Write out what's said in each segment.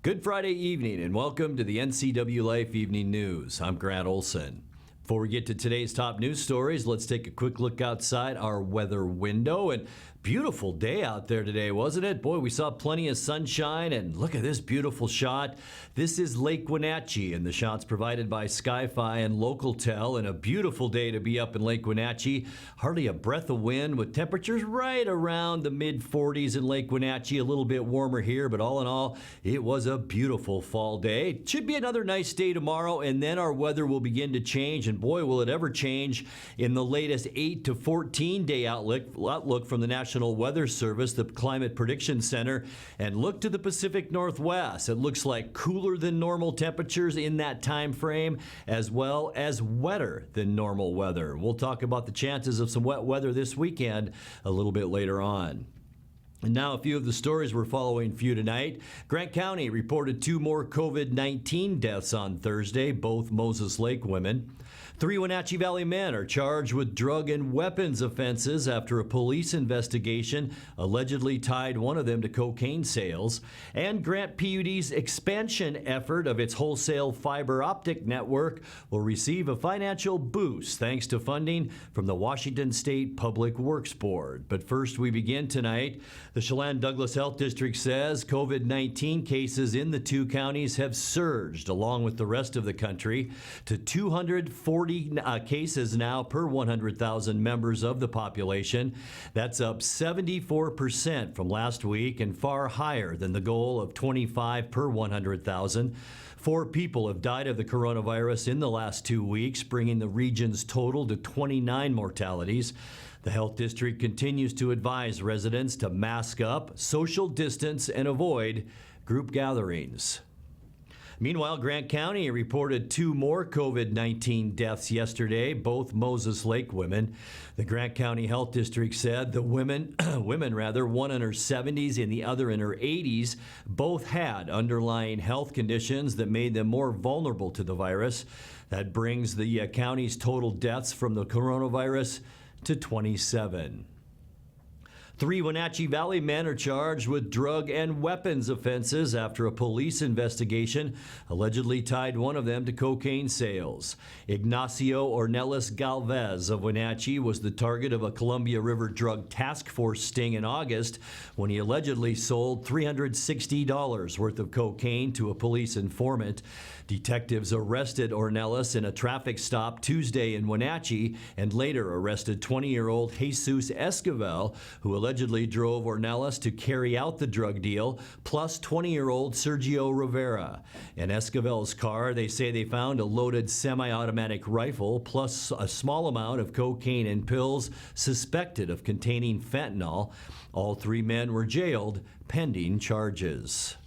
Good Friday evening and welcome to the NCWLIFE Evening News. I'm Grant Olson. Before we get to today's top news stories, let's take a quick look outside our weather window. And beautiful day out there today, wasn't it? Boy, we saw plenty of sunshine, and look at this beautiful shot. This is Lake Wenatchee, and the shot's provided by Sky-Fi and LocalTel, and a beautiful day to be up in Lake Wenatchee. Hardly a breath of wind with temperatures right around the mid-40s in Lake Wenatchee. A little bit warmer here, but all in all, it was a beautiful fall day. It should be another nice day tomorrow, and then our weather will begin to change, and boy, will it ever change in the latest 8 to 14 day outlook from the National Weather Service, the Climate Prediction Center. And look to the Pacific Northwest. It looks like cooler than normal temperatures in that time frame, as well as wetter than normal weather. We'll talk about the chances of some wet weather this weekend a little bit later on. And now a few of the stories we're following for you tonight. Grant County reported 2 more COVID-19 deaths on Thursday, both Moses Lake women. 3 Wenatchee Valley men are charged with drug and weapons offenses after a police investigation allegedly tied one of them to cocaine sales. And Grant PUD's expansion effort of its wholesale fiber optic network will receive a financial boost thanks to funding from the Washington State Public Works Board. But first, we begin tonight. The Chelan-Douglas Health District says COVID-19 cases in the 2 counties have surged, along with the rest of the country, to 240 cases now per 100,000 members of the population. That's up 74% from last week and far higher than the goal of 25 per 100,000. 4 people have died of the coronavirus in the last 2 weeks, bringing the region's total to 29 mortalities. The health district continues to advise residents to mask up, social distance, and avoid group gatherings. Meanwhile, Grant County reported 2 more COVID-19 deaths yesterday, both Moses Lake women. The Grant County Health District said the one in her 70s and the other in her 80s, both had underlying health conditions that made them more vulnerable to the virus. That brings the county's total deaths from the coronavirus to 27. 3 Wenatchee Valley men are charged with drug and weapons offenses after a police investigation allegedly tied one of them to cocaine sales. Ignacio Ornelas Galvez of Wenatchee was the target of a Columbia River Drug Task Force sting in August when he allegedly sold $360 worth of cocaine to a police informant. Detectives arrested Ornelas in a traffic stop Tuesday in Wenatchee and later arrested 20-year-old Jesus Esquivel, who allegedly drove Ornelas to carry out the drug deal, plus 20-year-old Sergio Rivera. In Esquivel's car, they say they found a loaded semi-automatic rifle, plus a small amount of cocaine and pills suspected of containing fentanyl. All 3 men were jailed pending charges.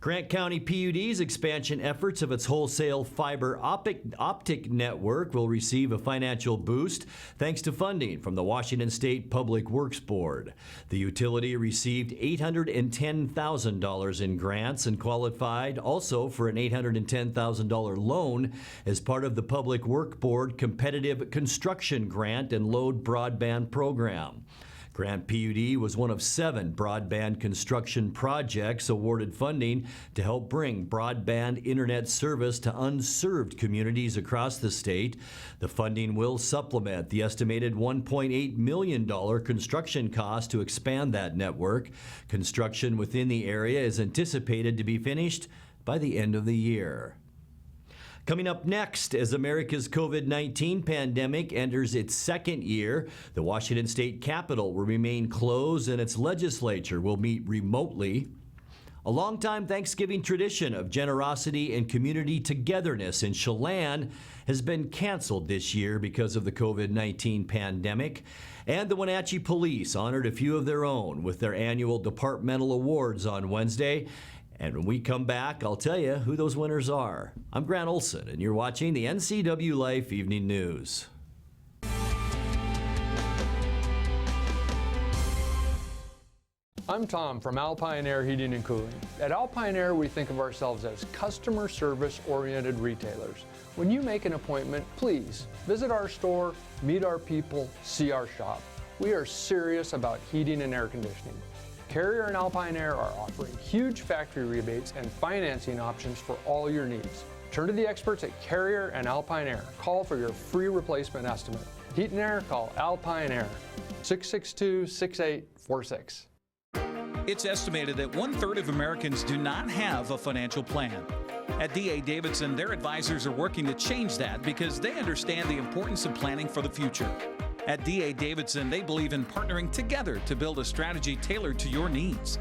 Grant County PUD's expansion efforts of its wholesale fiber optic network will receive a financial boost thanks to funding from the Washington State Public Works Board. The utility received $810,000 in grants and qualified also for an $810,000 loan as part of the Public Works Board Competitive Construction Grant and Load Broadband Program. Grant PUD was one of 7 broadband construction projects awarded funding to help bring broadband internet service to unserved communities across the state. The funding will supplement the estimated $1.8 million construction cost to expand that network. Construction within the area is anticipated to be finished by the end of the year. Coming up next, as America's COVID-19 pandemic enters its 2nd year, the Washington State Capitol will remain closed and its legislature will meet remotely. A longtime Thanksgiving tradition of generosity and community togetherness in Chelan has been canceled this year because of the COVID-19 pandemic. And the Wenatchee Police honored a few of their own with their annual departmental awards on Wednesday. And when we come back, I'll tell you who those winners are. I'm Grant Olson, and you're watching the NCWLIFE Evening News. I'm Tom from Alpine Air Heating and Cooling. At Alpine Air, we think of ourselves as customer service-oriented retailers. When you make an appointment, please visit our store, meet our people, see our shop. We are serious about heating and air conditioning. Carrier and Alpine Air are offering huge factory rebates and financing options for all your needs. Turn to the experts at Carrier and Alpine Air. Call for your free replacement estimate. Heat and air, call Alpine Air, 662-6846. It's estimated that 1/3 of Americans do not have a financial plan. At D.A. Davidson, their advisors are working to change that because they understand the importance of planning for the future. At D.A. Davidson, they believe in partnering together to build a strategy tailored to your needs.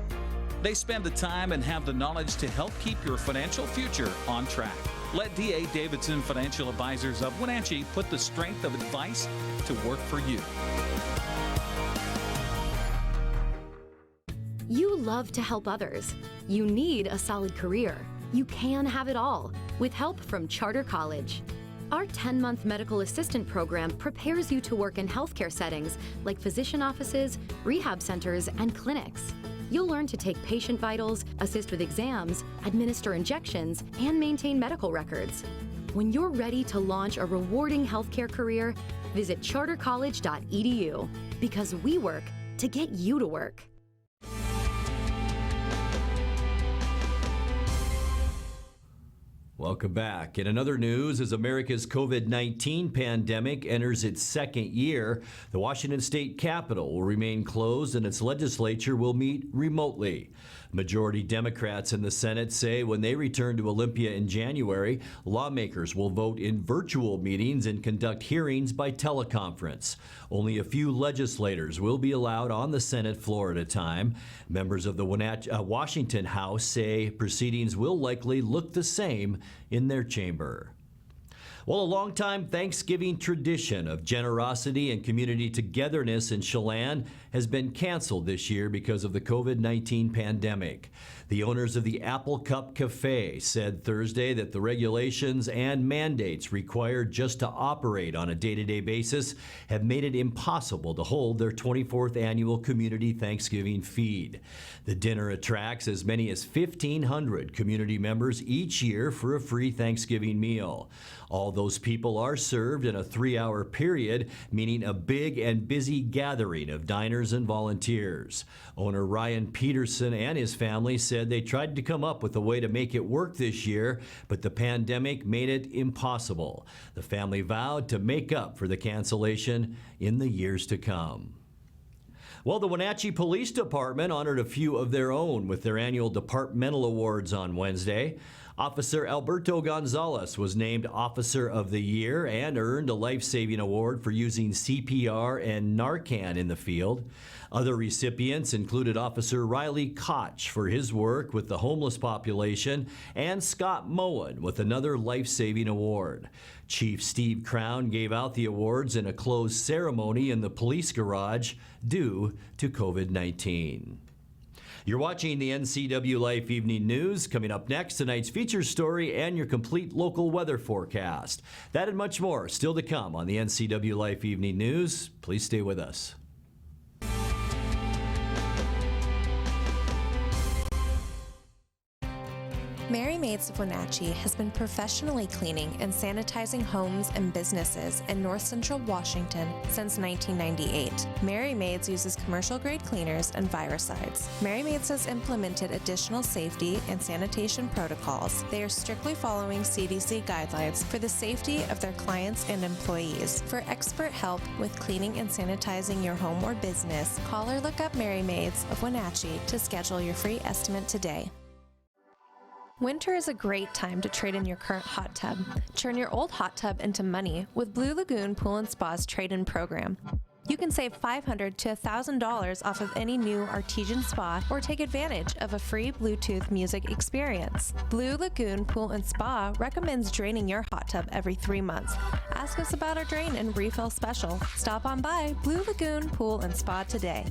They spend the time and have the knowledge to help keep your financial future on track. Let D.A. Davidson Financial Advisors of Wenatchee put the strength of advice to work for you. You love to help others. You need a solid career. You can have it all with help from Charter College. Our 10-month medical assistant program prepares you to work in healthcare settings like physician offices, rehab centers, and clinics. You'll learn to take patient vitals, assist with exams, administer injections, and maintain medical records. When you're ready to launch a rewarding healthcare career, visit chartercollege.edu because we work to get you to work. Welcome back. In another news, as America's COVID-19 pandemic enters its second year, the Washington State Capitol will remain closed and its legislature will meet remotely. Majority Democrats in the Senate say when they return to Olympia in January, lawmakers will vote in virtual meetings and conduct hearings by teleconference. Only a few legislators will be allowed on the Senate floor at a time. Members of the Washington House say proceedings will likely look the same in their chamber. Well, a longtime Thanksgiving tradition of generosity and community togetherness in Chelan has been canceled this year because of the COVID-19 pandemic. The owners of the Apple Cup Cafe said Thursday that the regulations and mandates required just to operate on a day-to-day basis have made it impossible to hold their 24th annual community Thanksgiving feed. The dinner attracts as many as 1,500 community members each year for a free Thanksgiving meal. All those people are served in a 3-hour period, meaning a big and busy gathering of diners and volunteers. Owner Ryan Peterson and his family said they tried to come up with a way to make it work this year, but the pandemic made it impossible. The family vowed to make up for the cancellation in the years to come. Well, the Wenatchee Police Department honored a few of their own with their annual departmental awards on Wednesday. Officer Alberto Gonzalez was named Officer of the Year and earned a life-saving award for using CPR and Narcan in the field. Other recipients included Officer Riley Koch for his work with the homeless population and Scott Moen with another life-saving award. Chief Steve Crown gave out the awards in a closed ceremony in the police garage due to COVID-19. You're watching the NCWLIFE Evening News. Coming up next, tonight's feature story and your complete local weather forecast. That and much more still to come on the NCWLIFE Evening News. Please stay with us. Mary Maids of Wenatchee has been professionally cleaning and sanitizing homes and businesses in North Central Washington since 1998. Mary Maids uses commercial-grade cleaners and viricides. Mary Maids has implemented additional safety and sanitation protocols. They are strictly following CDC guidelines for the safety of their clients and employees. For expert help with cleaning and sanitizing your home or business, call or look up Mary Maids of Wenatchee to schedule your free estimate today. Winter is a great time to trade in your current hot tub. Turn your old hot tub into money with Blue Lagoon Pool & Spa's trade-in program. You can save $500 to $1,000 off of any new artesian spa or take advantage of a free Bluetooth music experience. Blue Lagoon Pool & Spa recommends draining your hot tub every 3 months. Ask us about our drain and refill special. Stop on by Blue Lagoon Pool & Spa today.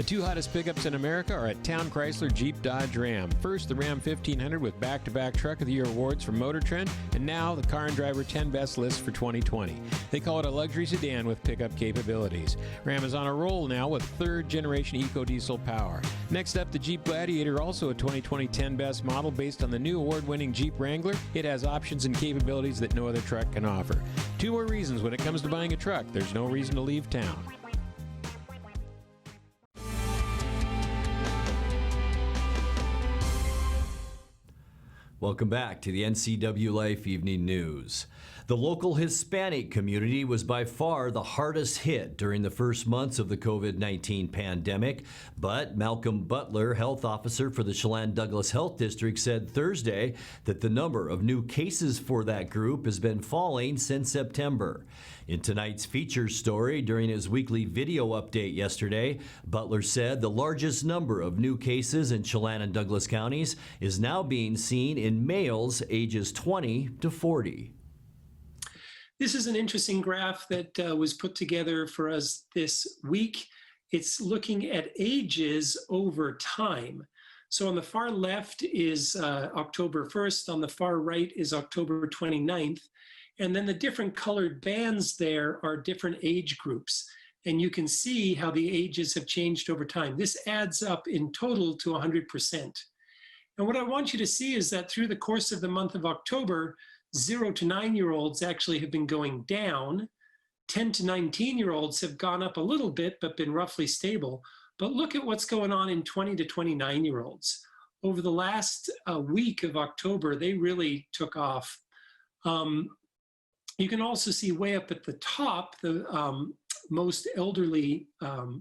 The two hottest pickups in America are at Town Chrysler Jeep Dodge Ram. First, the Ram 1500 with back-to-back Truck of the Year awards from Motor Trend, and now the Car and Driver 10 Best list for 2020. They call it a luxury sedan with pickup capabilities. Ram is on a roll now with third-generation EcoDiesel power. Next up, the Jeep Gladiator, also a 2020 10 Best model based on the new award-winning Jeep Wrangler. It has options and capabilities that no other truck can offer. Two more reasons when it comes to buying a truck: there's no reason to leave town. Welcome back to the NCWLIFE Evening News. The local Hispanic community was by far the hardest hit during the first months of the COVID-19 pandemic, but Malcolm Butler, health officer for the Chelan-Douglas Health District, said Thursday that the number of new cases for that group has been falling since September. In tonight's feature story, during his weekly video update yesterday, Butler said the largest number of new cases in Chelan and Douglas counties is now being seen in males ages 20 to 40. This is an interesting graph that was put together for us this week. It's looking at ages over time. So on the far left is October 1st, on the far right is October 29th. And then the different colored bands there are different age groups. And you can see how the ages have changed over time. This adds up in total to 100%. And what I want you to see is that through the course of the month of October, 0 to 9-year-olds actually have been going down. 10 to 19-year-olds have gone up a little bit, but been roughly stable. But look at what's going on in 20 to 29-year-olds. Over the last week of October, they really took off. You can also see way up at the top, the most elderly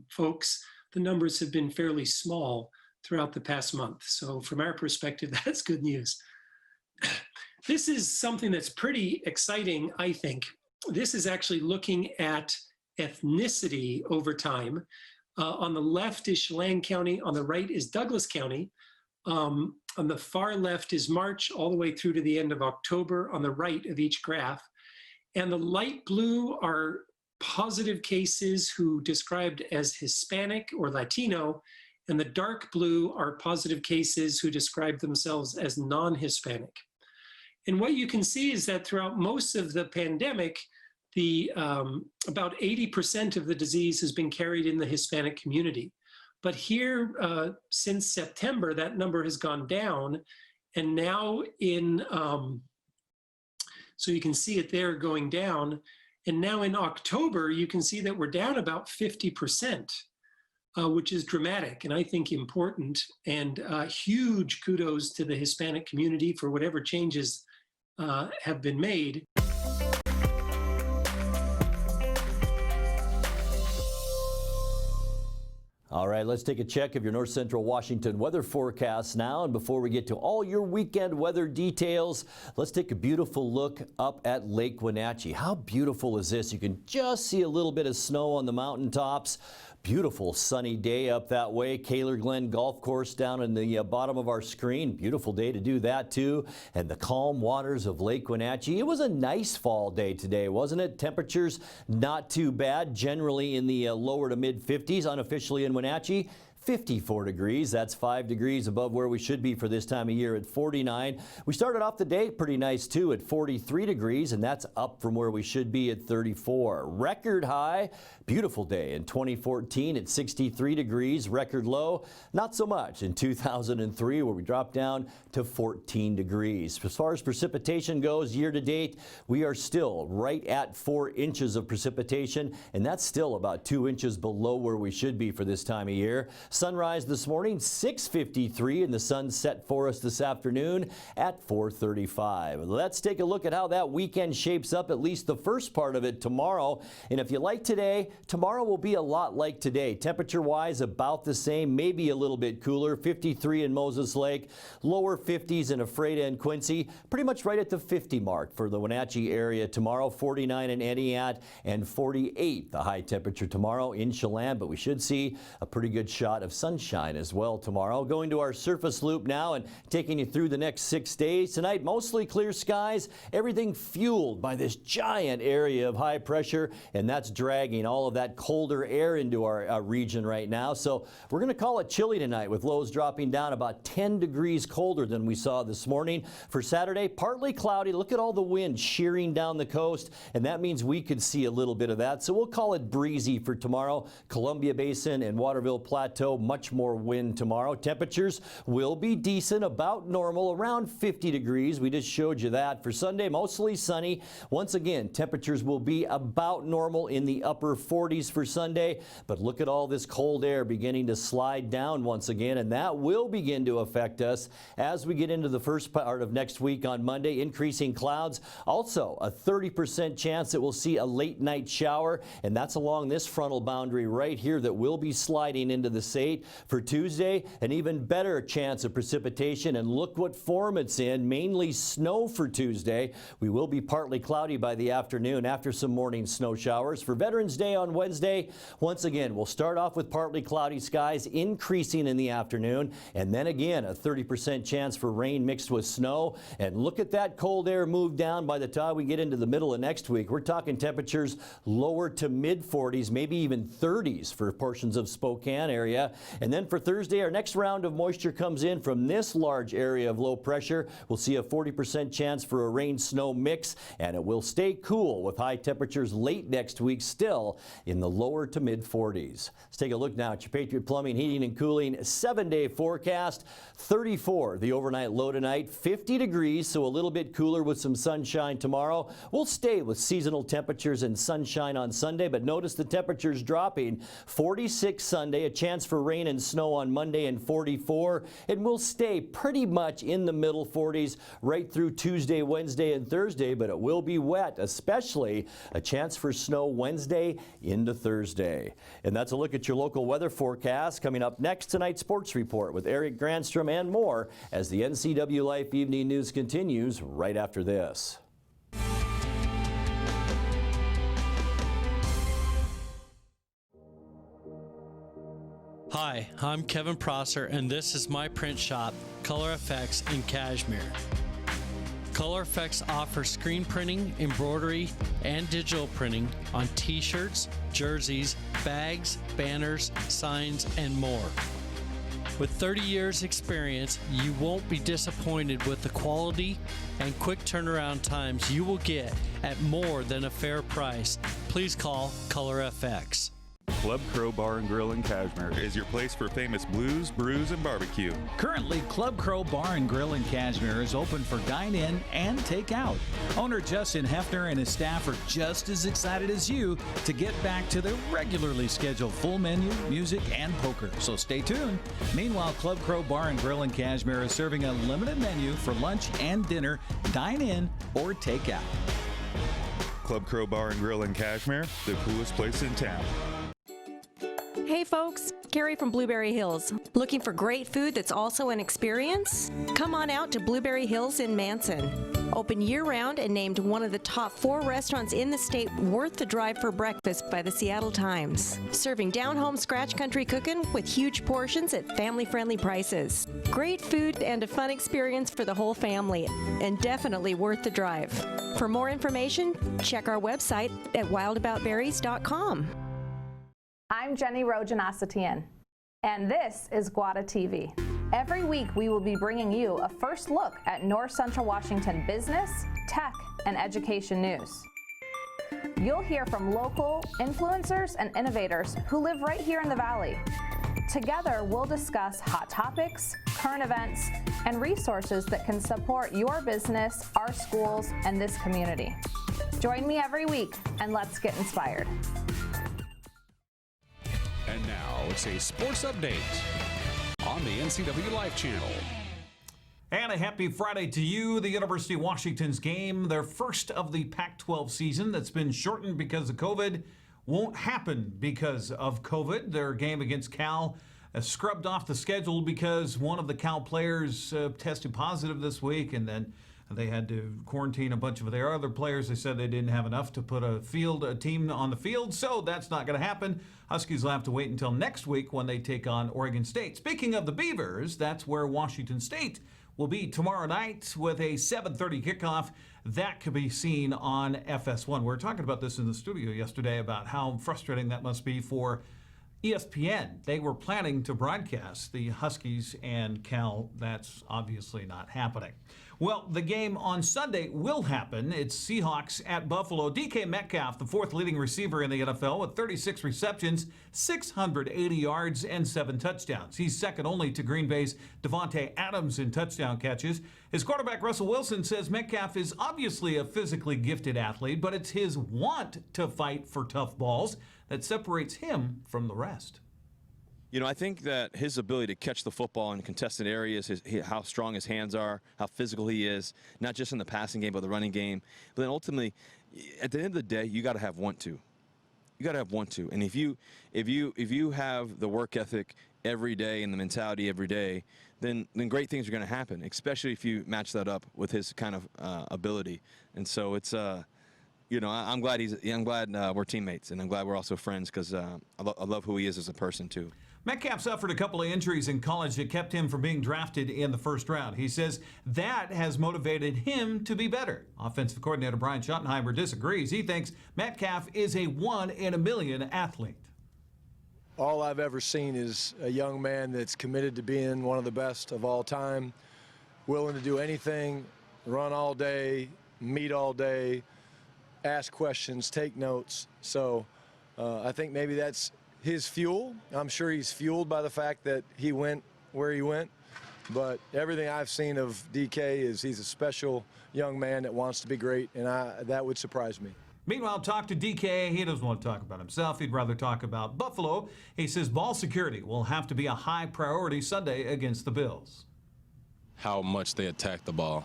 folks, the numbers have been fairly small throughout the past month. So from our perspective, that's good news. This is something that's pretty exciting, I think. This is actually looking at ethnicity over time. On the left is Chelan County, on the right is Douglas County. On the far left is March all the way through to the end of October on the right of each graph. And the light blue are positive cases who described as Hispanic or Latino, and the dark blue are positive cases who describe themselves as non-Hispanic. And what you can see is that throughout most of the pandemic, about 80% of the disease has been carried in the Hispanic community. But here, since September, that number has gone down. And now so you can see it there going down. And now in October, you can see that we're down about 50%, which is dramatic and I think important. And huge kudos to the Hispanic community for whatever changes have been made. All right, let's take a check of your North Central Washington weather forecast now. And before we get to all your weekend weather details, let's take a beautiful look up at Lake Wenatchee. How beautiful is this? You can just see a little bit of snow on the mountaintops. Beautiful sunny day up that way. Kaler Glen Golf Course down in the bottom of our screen. Beautiful day to do that too. And the calm waters of Lake Wenatchee. It was a nice fall day today, wasn't it? Temperatures not too bad, generally in the lower to mid 50s, unofficially in Wenatchee. 54 degrees. That's 5 degrees above where we should be for this time of year at 49. We started off the day pretty nice too at 43 degrees, and that's up from where we should be at 34. Record high, beautiful day in 2014 at 63 degrees. Record low, not so much in 2003 where we dropped down to 14 degrees. As far as precipitation goes, year to date, we are still right at 4 inches of precipitation, and that's still about 2 inches below where we should be for this time of year. Sunrise this morning, 6:53, and the sun set for us this afternoon at 4:35. Let's take a look at how that weekend shapes up, at least the first part of it tomorrow. And if you like today, tomorrow will be a lot like today. Temperature-wise, about the same, maybe a little bit cooler. 53 in Moses Lake, lower 50s in Ephrata and Quincy, pretty much right at the 50 mark for the Wenatchee area tomorrow. 49 in Entiat and 48 the high temperature tomorrow in Chelan, but we should see a pretty good shot lot of sunshine as well tomorrow. Going to our surface loop now and taking you through the next 6 days. Tonight, mostly clear skies, everything fueled by this giant area of high pressure, and that's dragging all of that colder air into our region right now. So we're going to call it chilly tonight with lows dropping down about 10 degrees colder than we saw this morning. For Saturday, partly cloudy. Look at all the wind shearing down the coast, and that means we could see a little bit of that. So we'll call it breezy for tomorrow. Columbia Basin and Waterville Plateau, much more wind tomorrow. Temperatures will be decent, about normal, around 50 degrees. We just showed you that. For Sunday, mostly sunny. Once again, temperatures will be about normal in the upper 40s for Sunday. But look at all this cold air beginning to slide down once again, and that will begin to affect us as we get into the first part of next week on Monday. Increasing clouds. Also, a 30% chance that we'll see a late night shower, and that's along this frontal boundary right here that will be sliding into the state. For Tuesday, an even better chance of precipitation, and look what form it's in. Mainly snow for Tuesday. We will be partly cloudy by the afternoon after some morning snow showers. For Veterans Day on Wednesday, once again, we'll start off with partly cloudy skies, increasing in the afternoon, and then again a 30% chance for rain mixed with snow. And look at that cold air move down by the time we get into the middle of next week. We're talking temperatures lower to mid 40s, maybe even 30s for portions of Spokane area. And then for Thursday, our next round of moisture comes in from this large area of low pressure. We'll see a 40% chance for a rain-snow mix, and it will stay cool with high temperatures late next week, still in the lower to mid 40s. Let's take a look now at your Patriot Plumbing, Heating and Cooling 7-day forecast. 34 the overnight low tonight, 50 degrees, so a little bit cooler with some sunshine tomorrow. We'll stay with seasonal temperatures and sunshine on Sunday, but notice the temperatures dropping. 46 Sunday, a chance for rain and snow on Monday, and 44. And we'll stay pretty much in the middle 40s right through Tuesday, Wednesday, and Thursday, but it will be wet, especially a chance for snow Wednesday into Thursday. And that's a look at your local weather forecast. Coming up next, tonight's sports report with Eric Granstrom and more as the NCWLIFE Evening News continues right after this. Hi, I'm Kevin Prosser, and this is my print shop, Color Effects in Cashmere. Color Effects offers screen printing, embroidery, and digital printing on t-shirts, jerseys, bags, banners, signs, and more. With 30 years experience, you won't be disappointed with the quality and quick turnaround times you will get at more than a fair price. Please call Color FX. Club Crow Bar and Grill in Cashmere is your place for famous blues, brews, and barbecue. Currently, Club Crow Bar and Grill in Cashmere is open for dine-in and take-out. Owner Justin Hefner and his staff are just as excited as you to get back to their regularly scheduled full menu, music, and poker. So stay tuned. Meanwhile, Club Crow Bar and Grill in Cashmere is serving a limited menu for lunch and dinner, dine-in or take-out. Club Crow Bar and Grill in Cashmere, the coolest place in town. Hey folks, Carrie from Blueberry Hills. Looking for great food that's also an experience? Come on out to Blueberry Hills in Manson. Open year-round and named one of the top 4 restaurants in the state worth the drive for breakfast by the Seattle Times. Serving down-home scratch country cooking with huge portions at family-friendly prices. Great food and a fun experience for the whole family, and definitely worth the drive. For more information, check our website at wildaboutberries.com. I'm Jenny Rojanasatian, and this is Guada TV. Every week we will be bringing you a first look at North Central Washington business, tech, and education news. You'll hear from local influencers and innovators who live right here in the Valley. Together, we'll discuss hot topics, current events, and resources that can support your business, our schools, and this community. Join me every week, and let's get inspired. And now it's a sports update on the NCWLIFE channel. And a happy Friday to you. The University of Washington's game, their first of the Pac-12 season that's been shortened because of COVID, won't happen because of COVID. Their game against Cal scrubbed off the schedule because one of the Cal players tested positive this week, and then They had to quarantine a bunch of their other players. They said they didn't have enough to put a team on the field, so that's not going to happen. Huskies will have to wait until next week when they take on Oregon State. Speaking of the Beavers, that's where Washington State will be tomorrow night with a 7:30 kickoff. That could be seen on FS1. We were talking about this in the studio yesterday about how frustrating that must be for ESPN. They were planning to broadcast the Huskies and Cal. That's obviously not happening. Well, the game on Sunday will happen. It's Seahawks at Buffalo. DK Metcalf, the fourth leading receiver in the NFL with 36 receptions, 680 yards, and 7 touchdowns. He's second only to Green Bay's Devontae Adams in touchdown catches. His quarterback, Russell Wilson, says Metcalf is obviously a physically gifted athlete, but it's his want to fight for tough balls that separates him from the rest. You know, I think that his ability to catch the football in contested areas, how strong his hands are, how physical he is, not just in the passing game but the running game. But then ultimately, at the end of the day, you got to have want to. You got to have want to. And if you have the work ethic every day and the mentality every day, then great things are going to happen. Especially if you match that up with his kind of ability. And so it's. You know, I'm glad we're teammates, and I'm glad we're also friends because I love who he is as a person too. Metcalf suffered a couple of injuries in college that kept him from being drafted in the first round. He says that has motivated him to be better. Offensive coordinator Brian Schottenheimer disagrees. He thinks Metcalf is a 1 in a million athlete. All I've ever seen is a young man that's committed to being one of the best of all time, willing to do anything, run all day, meet all day, ask questions, take notes. So I think maybe that's his fuel. I'm sure he's fueled by the fact that he went where he went. But everything I've seen of DK is he's a special young man that wants to be great, and that would surprise me. Meanwhile, talk to DK. He doesn't want to talk about himself. He'd rather talk about Buffalo. He says ball security will have to be a high priority Sunday against the Bills. How much they attack the ball.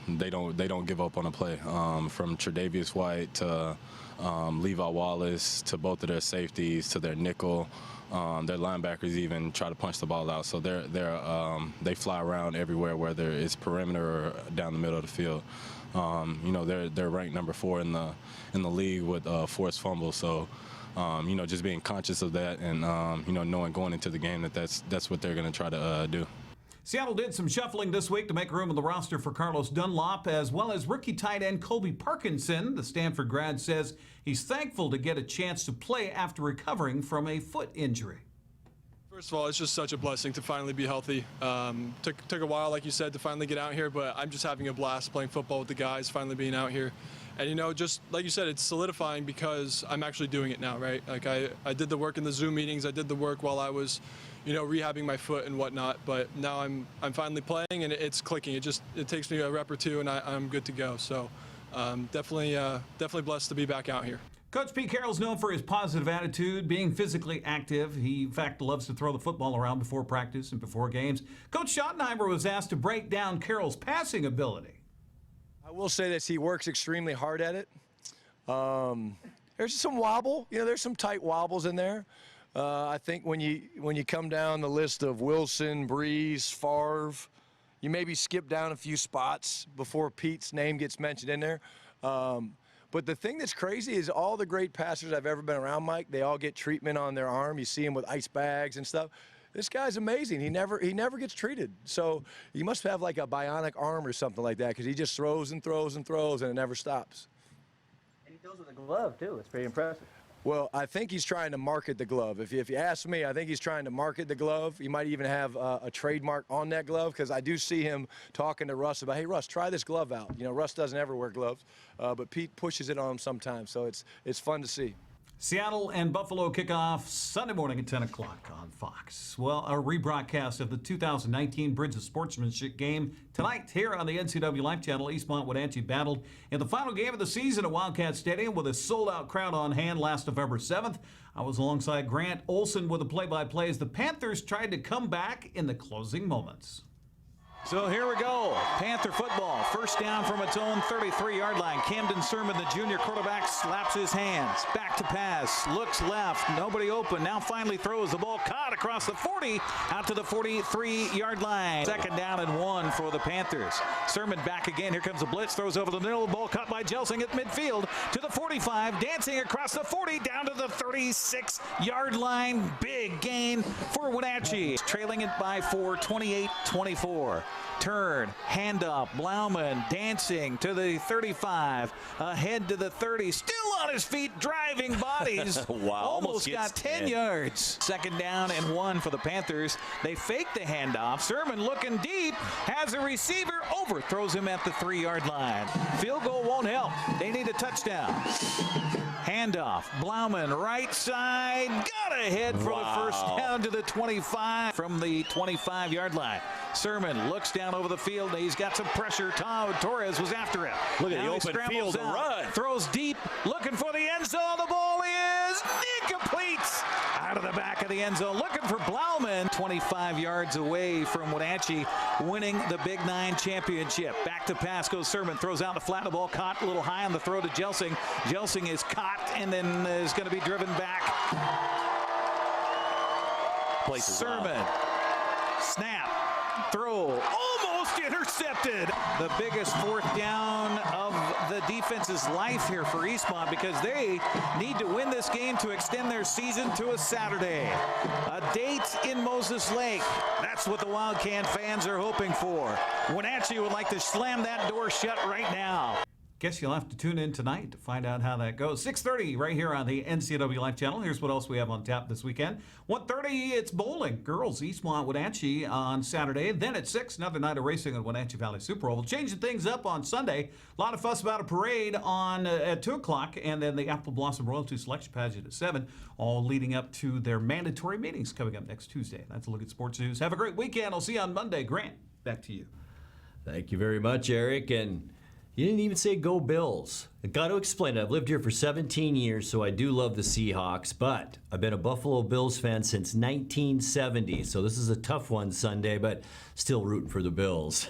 They don't give up on a play. From Tre'Davious White to Levi Wallace to both of their safeties to their nickel, their linebackers even try to punch the ball out. So they fly around everywhere, whether it's perimeter or down the middle of the field. You know, they're ranked number 4 in the league with forced fumbles. So you know, just being conscious of that and you know, knowing going into the game that's what they're going to try to do. Seattle did some shuffling this week to make room on the roster for Carlos Dunlap, as well as rookie tight end Colby Parkinson. The Stanford grad says he's thankful to get a chance to play after recovering from a foot injury. First of all, it's just such a blessing to finally be healthy. Took a while, like you said, to finally get out here, but I'm just having a blast playing football with the guys, finally being out here. And, you know, just like you said, it's solidifying because I'm actually doing it now, right? Like I did the work in the Zoom meetings. I did the work while I was, you know, rehabbing my foot and whatnot. But now I'm finally playing, and it's clicking. It takes me a rep or two, and I'm good to go. So definitely blessed to be back out here. Coach Pete Carroll's known for his positive attitude, being physically active. He, in fact, loves to throw the football around before practice and before games. Coach Schottenheimer was asked to break down Carroll's passing ability. I will say this, he works extremely hard at it. There's some wobble, you know, there's some tight wobbles in there. I think when you come down the list of Wilson, Breeze, Favre, you maybe skip down a few spots before Pete's name gets mentioned in there. But the thing that's crazy is all the great passers I've ever been around, Mike, they all get treatment on their arm. You see them with ice bags and stuff. This guy's amazing. He never gets treated. So he must have like a bionic arm or something like that because he just throws and throws and throws and it never stops. And he throws with a glove too. It's pretty impressive. Well, I think he's trying to market the glove. If you ask me, I think he's trying to market the glove. He might even have a trademark on that glove because I do see him talking to Russ about, hey, Russ, try this glove out. You know, Russ doesn't ever wear gloves, but Pete pushes it on him sometimes, so it's fun to see. Seattle and Buffalo kick off Sunday morning at 10 o'clock on Fox. Well, a rebroadcast of the 2019 Bridge of Sportsmanship game tonight here on the NCWLIFE channel. Eastmont-Wenatchee battled in the final game of the season at Wildcat Stadium with a sold-out crowd on hand last November 7th. I was alongside Grant Olson with the play-by-play as the Panthers tried to come back in the closing moments. So here we go. Panther football. First down from its own 33-yard line. Camden Sermon, the junior quarterback, slaps his hands. Back to pass. Looks left. Nobody open. Now finally throws the ball. Caught across the 40 out to the 43-yard line. Second down and 1 for the Panthers. Sermon back again. Here comes the blitz. Throws over the middle. Ball caught by Jelsing at midfield to the 45. Dancing across the 40 down to the 36-yard line. Big gain for Wenatchee. Trailing it by 4, 28-24. Turn, handoff, Blauman dancing to the 35, ahead to the 30, still on his feet, driving bodies. Wow, almost got 10 yards. Second down and 1 for the Panthers. They fake the handoff. Sermon looking deep, has a receiver, overthrows him at the 3-yard line. Field goal won't help. They need a touchdown. Handoff, Blauman, right side, got ahead for the first down to the 25 from the 25-yard line. Sermon looks down over the field. He's got some pressure. Torres was after it. Look at the open field to run. Throws deep, looking for the end zone. The ball is incomplete. Out of the back of the end zone, looking for Blauman. 25 yards away from Wenatchee, winning the Big 9 championship. Back to pass goes Sermon. Throws out the flat. The ball caught a little high on the throw to Jelsing. Jelsing is caught and then is going to be driven back. Sermon. Snap. Throw. Almost intercepted. The biggest fourth down of the defense's life here for Eastmont, because they need to win this game to extend their season to a Saturday. A date in Moses Lake. That's what the Wildcat fans are hoping for. Wenatchee would like to slam that door shut right now. Guess you'll have to tune in tonight to find out how that goes. 6:30 right here on the NCWLIFE channel. Here's what else we have on tap this weekend. 1:30, it's bowling. Girls, Eastmont, Wenatchee on Saturday. Then at 6, another night of racing at Wenatchee Valley Super Oval. Changing things up on Sunday. A lot of fuss about a parade on at 2 o'clock, and then the Apple Blossom Royalty Selection Pageant at 7, all leading up to their mandatory meetings coming up next Tuesday. That's a look at sports news. Have a great weekend. I'll see you on Monday. Grant, back to you. Thank you very much, Eric. And you didn't even say go Bills. I got to explain it. I've lived here for 17 years, so I do love the Seahawks, but I've been a Buffalo Bills fan since 1970, so this is a tough one Sunday, but still rooting for the Bills.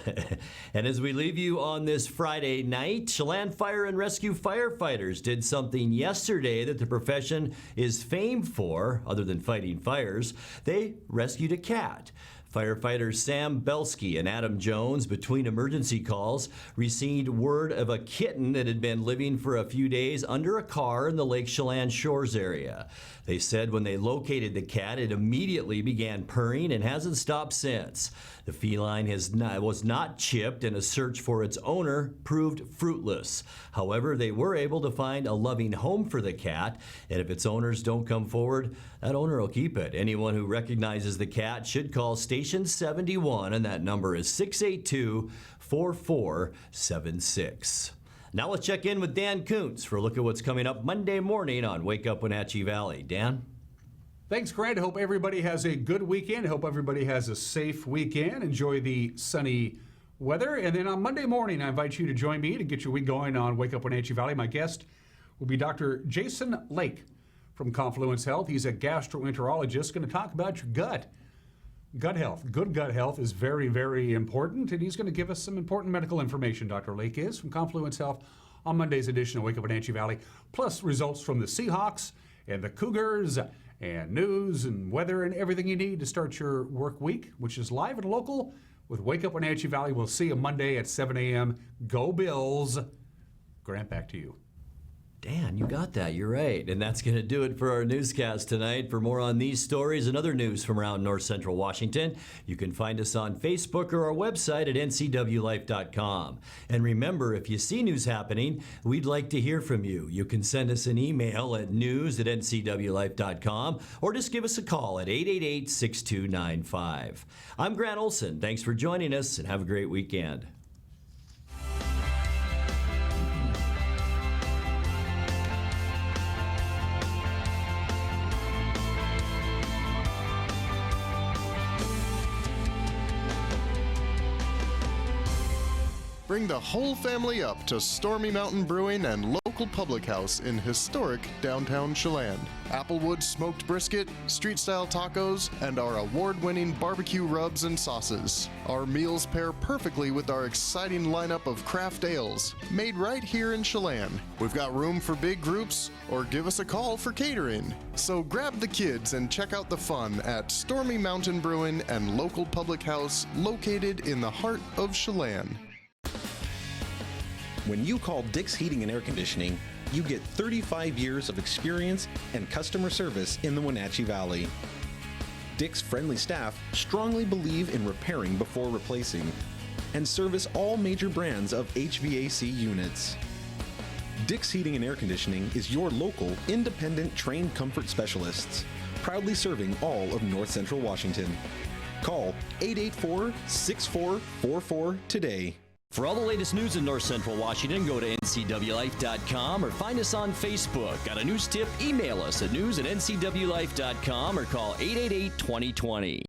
And as we leave you on this Friday night, Chelan Fire and Rescue firefighters did something yesterday that the profession is famed for, other than fighting fires. They rescued a cat. Firefighters Sam Belsky and Adam Jones, between emergency calls, received word of a kitten that had been living for a few days under a car in the Lake Chelan Shores area. They said when they located the cat, it immediately began purring and hasn't stopped since. The feline was not chipped, and a search for its owner proved fruitless. However, they were able to find a loving home for the cat, and if its owners don't come forward, that owner will keep it. Anyone who recognizes the cat should call Station 71, and that number is 682-4476. Now let's check in with Dan Kuntz for a look at what's coming up Monday morning on Wake Up Wenatchee Valley. Dan? Thanks, Grant. I hope everybody has a good weekend. I hope everybody has a safe weekend. Enjoy the sunny weather. And then on Monday morning, I invite you to join me to get your week going on Wake Up Wenatchee Valley. My guest will be Dr. Jason Lake from Confluence Health. He's a gastroenterologist, going to talk about your gut. Gut health. Good gut health is very, very important, and he's going to give us some important medical information, Dr. Lake is, from Confluence Health on Monday's edition of Wake Up Wenatchee Valley, plus results from the Seahawks and the Cougars and news and weather and everything you need to start your work week, which is live and local with Wake Up Wenatchee Valley. We'll see you Monday at 7 a.m. Go Bills. Grant, back to you. Dan, you got that. You're right. And that's going to do it for our newscast tonight. For more on these stories and other news from around North Central Washington, you can find us on Facebook or our website at ncwlife.com. And remember, if you see news happening, we'd like to hear from you. You can send us an email at news@ncwlife.com or just give us a call at 888-6295. I'm Grant Olson. Thanks for joining us and have a great weekend. Bring the whole family up to Stormy Mountain Brewing and local public house in historic downtown Chelan. Applewood smoked brisket, street-style tacos, and our award-winning barbecue rubs and sauces. Our meals pair perfectly with our exciting lineup of craft ales, made right here in Chelan. We've got room for big groups, or give us a call for catering. So grab the kids and check out the fun at Stormy Mountain Brewing and local public house located in the heart of Chelan. When you call Dick's Heating and Air Conditioning, you get 35 years of experience and customer service in the Wenatchee Valley. Dick's friendly staff strongly believe in repairing before replacing and service all major brands of HVAC units. Dick's Heating and Air Conditioning is your local, independent, trained comfort specialists, proudly serving all of North Central Washington. Call 884-6444 today. For all the latest news in North Central Washington, go to ncwlife.com or find us on Facebook. Got a news tip? Email us at news@ncwlife.com or call 888-2020.